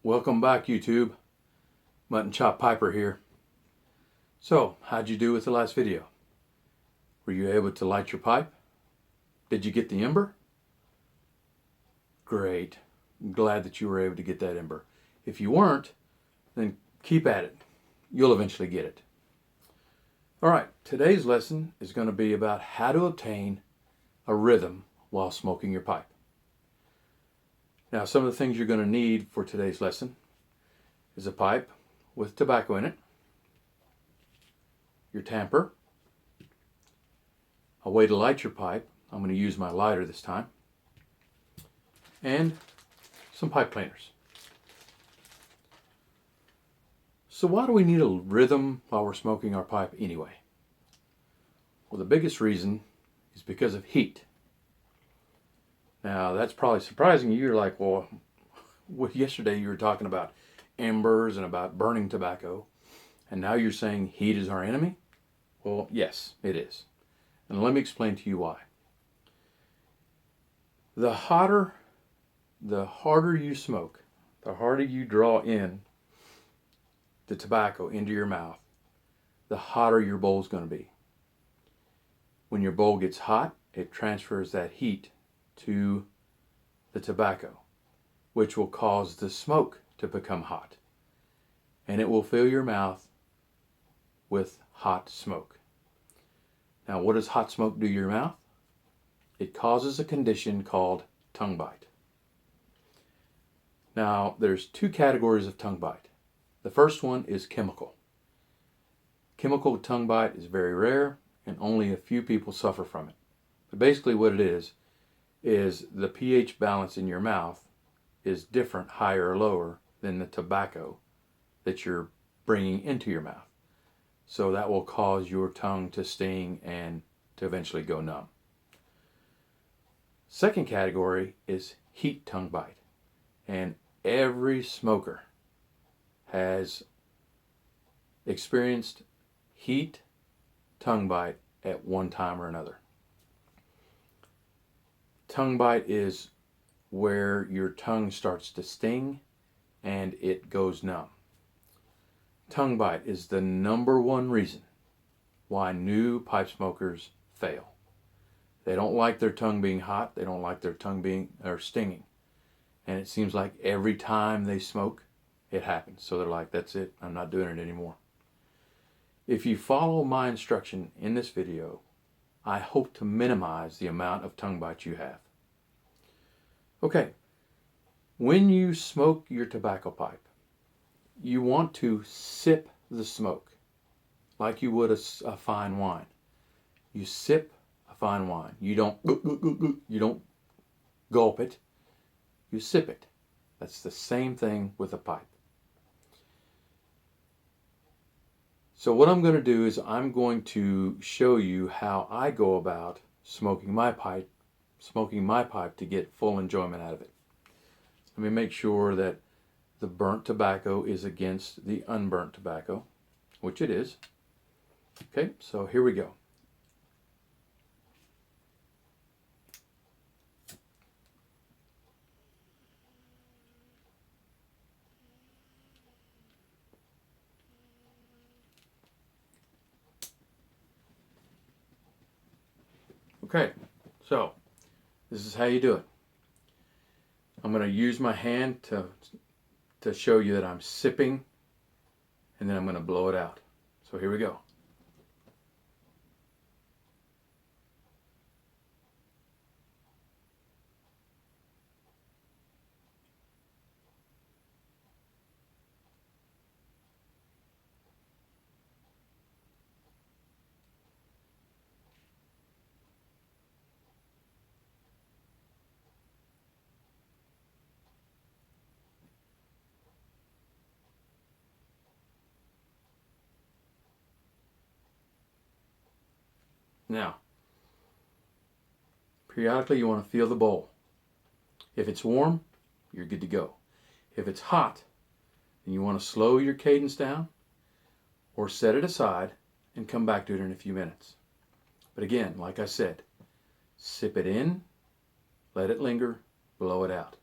Welcome back, YouTube. Mutton Chop Piper here. So, how'd you do with the last video? Were you able to light your pipe? Did you get the ember? Great. I'm glad that you were able to get that ember. If you weren't, then keep at it. You'll eventually get it. Alright, today's lesson is going to be about how to obtain a rhythm while smoking your pipe. Now, some of the things you're going to need for today's lesson is a pipe with tobacco in it, your tamper, a way to light your pipe. I'm going to use my lighter this time, and some pipe cleaners. So why do we need a rhythm while we're smoking our pipe anyway? Well, the biggest reason is because of heat. Now, that's probably surprising you. You're like, well, yesterday you were talking about embers and about burning tobacco, and now you're saying heat is our enemy? Well, yes, it is. And let me explain to you why. The harder you smoke, the harder you draw in the tobacco into your mouth, the hotter your bowl is going to be. When your bowl gets hot, it transfers that heat to the tobacco, which will cause the smoke to become hot, and it will fill your mouth with hot smoke. Now, what does hot smoke do to your mouth? It causes a condition called tongue bite. Now, there's two categories of tongue bite. The first one is chemical. Chemical tongue bite is very rare, and only a few people suffer from it. But basically what it is the pH balance in your mouth is different, higher or lower, than the tobacco that you're bringing into your mouth. So that will cause your tongue to sting and to eventually go numb. Second category is heat tongue bite. And every smoker has experienced heat tongue bite at one time or another. Tongue bite is where your tongue starts to sting and it goes numb. Tongue bite is the number one reason why new pipe smokers fail. They don't like their tongue being hot. They don't like their tongue being stinging. And it seems like every time they smoke, it happens. So they're like, that's it. I'm not doing it anymore. If you follow my instruction in this video, I hope to minimize the amount of tongue bite you have. Okay, when you smoke your tobacco pipe, you want to sip the smoke like you would a fine wine. You sip a fine wine. You don't gulp it. You sip it. That's the same thing with a pipe. So what I'm going to do is I'm going to show you how I go about smoking my pipe to get full enjoyment out of it. Let me make sure that the burnt tobacco is against the unburnt tobacco, which it is. Okay, so here we go. Okay, so this is how you do it. I'm going to use my hand to show you that I'm sipping, and then I'm going to blow it out. So here we go. Now, periodically you want to feel the bowl. If it's warm, you're good to go. If it's hot, then you want to slow your cadence down or set it aside and come back to it in a few minutes. But again, like I said, sip it in, let it linger, blow it out.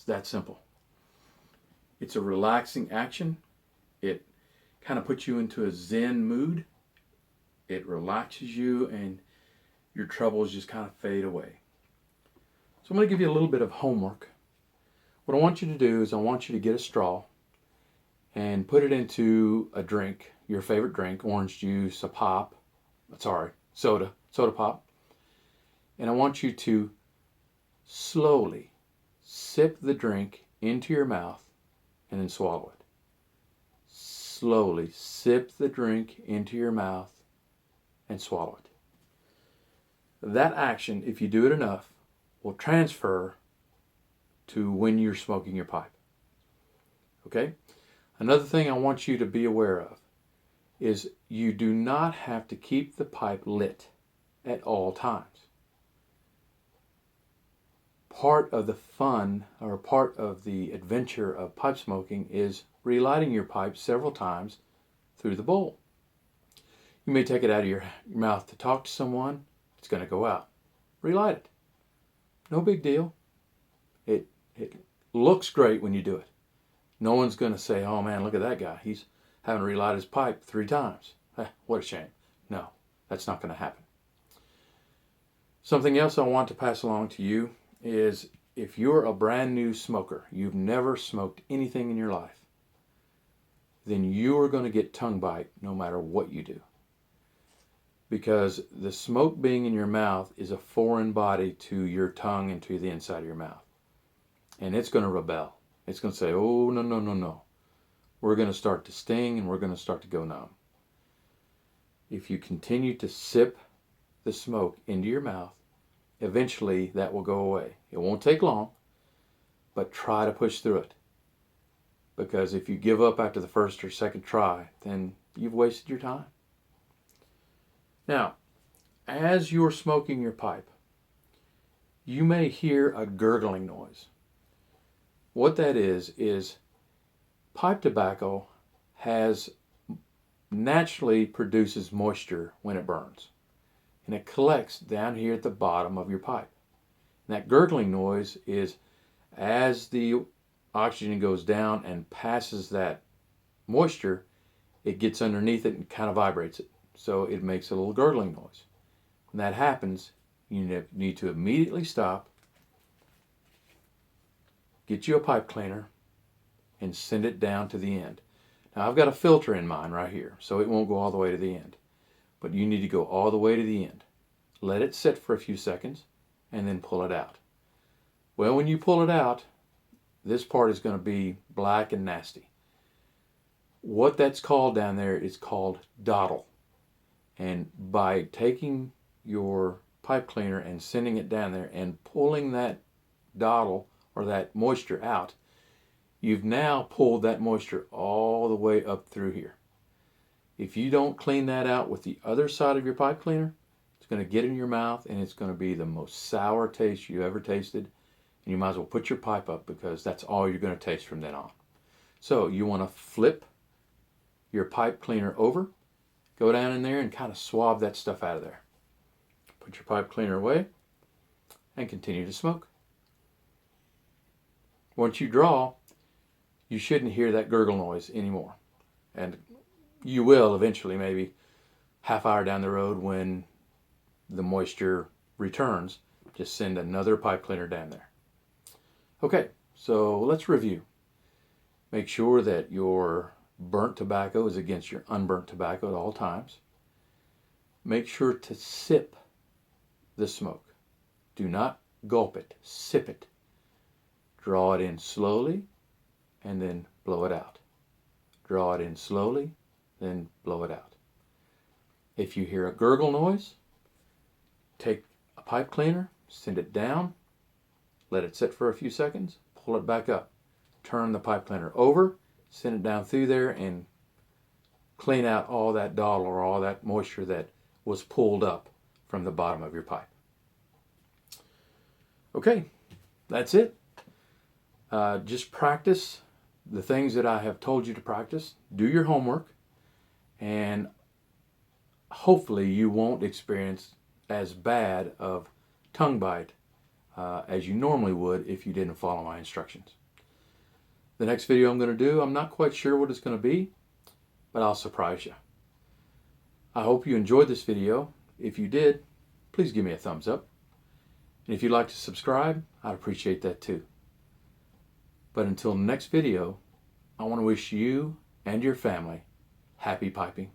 It's that simple. It's a relaxing action. It kind of puts you into a Zen mood. It relaxes you and your troubles just kind of fade away. So I'm going to give you a little bit of homework. What I want you to do is I want you to get a straw and put it into a drink, your favorite drink, orange juice, a pop, soda pop. And I want you to slowly sip the drink into your mouth and then swallow it. Slowly sip the drink into your mouth and swallow it. That action, if you do it enough, will transfer to when you're smoking your pipe. Okay? Another thing I want you to be aware of is you do not have to keep the pipe lit at all times. Part of the fun or part of the adventure of pipe smoking is relighting your pipe several times through the bowl. You may take it out of your mouth to talk to someone. It's going to go out. Relight it. No big deal. It looks great when you do it. No one's going to say, oh man, look at that guy. He's having to relight his pipe 3 times. What a shame. No, that's not going to happen. Something else I want to pass along to you is if you're a brand new smoker, you've never smoked anything in your life, then you are going to get tongue bite no matter what you do. Because the smoke being in your mouth is a foreign body to your tongue and to the inside of your mouth. And it's going to rebel. It's going to say, oh, no, no, no, no. We're going to start to sting and we're going to start to go numb. If you continue to sip the smoke into your mouth, eventually that will go away. It won't take long, but try to push through it. Because if you give up after the first or second try, then you've wasted your time. Now, as you're smoking your pipe, you may hear a gurgling noise. What that is pipe tobacco naturally produces moisture when it burns. And it collects down here at the bottom of your pipe. And that gurgling noise is as the oxygen goes down and passes that moisture, it gets underneath it and kind of vibrates it. So it makes a little gurgling noise. When that happens, you need to immediately stop, get you a pipe cleaner, and send it down to the end. Now I've got a filter in mine right here, so it won't go all the way to the end. But you need to go all the way to the end. Let it sit for a few seconds, and then pull it out. Well, when you pull it out, this part is going to be black and nasty. What that's called down there is called dottle. And by taking your pipe cleaner and sending it down there and pulling that dottle or that moisture out, you've now pulled that moisture all the way up through here. If you don't clean that out with the other side of your pipe cleaner, it's going to get in your mouth and it's going to be the most sour taste you ever tasted. And you might as well put your pipe up because that's all you're going to taste from then on. So you want to flip your pipe cleaner over, go down in there and kind of swab that stuff out of there. Put your pipe cleaner away and continue to smoke. Once you draw, you shouldn't hear that gurgle noise anymore. And you will eventually, maybe half hour down the road when the moisture returns, just send another pipe cleaner down there. Okay, so let's review. Make sure that your burnt tobacco is against your unburnt tobacco at all times. Make sure to sip the smoke. Do not gulp it, sip it. Draw it in slowly and then blow it out. Draw it in slowly, then blow it out. If you hear a gurgle noise, take a pipe cleaner, send it down, let it sit for a few seconds, pull it back up. Turn the pipe cleaner over, send it down through there and clean out all that dottle or all that moisture that was pulled up from the bottom of your pipe. Okay, that's it. Just practice the things that I have told you to practice. Do your homework, and hopefully you won't experience as bad of tongue bite as you normally would if you didn't follow my instructions. The next video I'm going to do, I'm not quite sure what it's going to be, but I'll surprise you. I hope you enjoyed this video. If you did, please give me a thumbs up. And if you'd like to subscribe, I'd appreciate that too. But until the next video, I want to wish you and your family happy piping.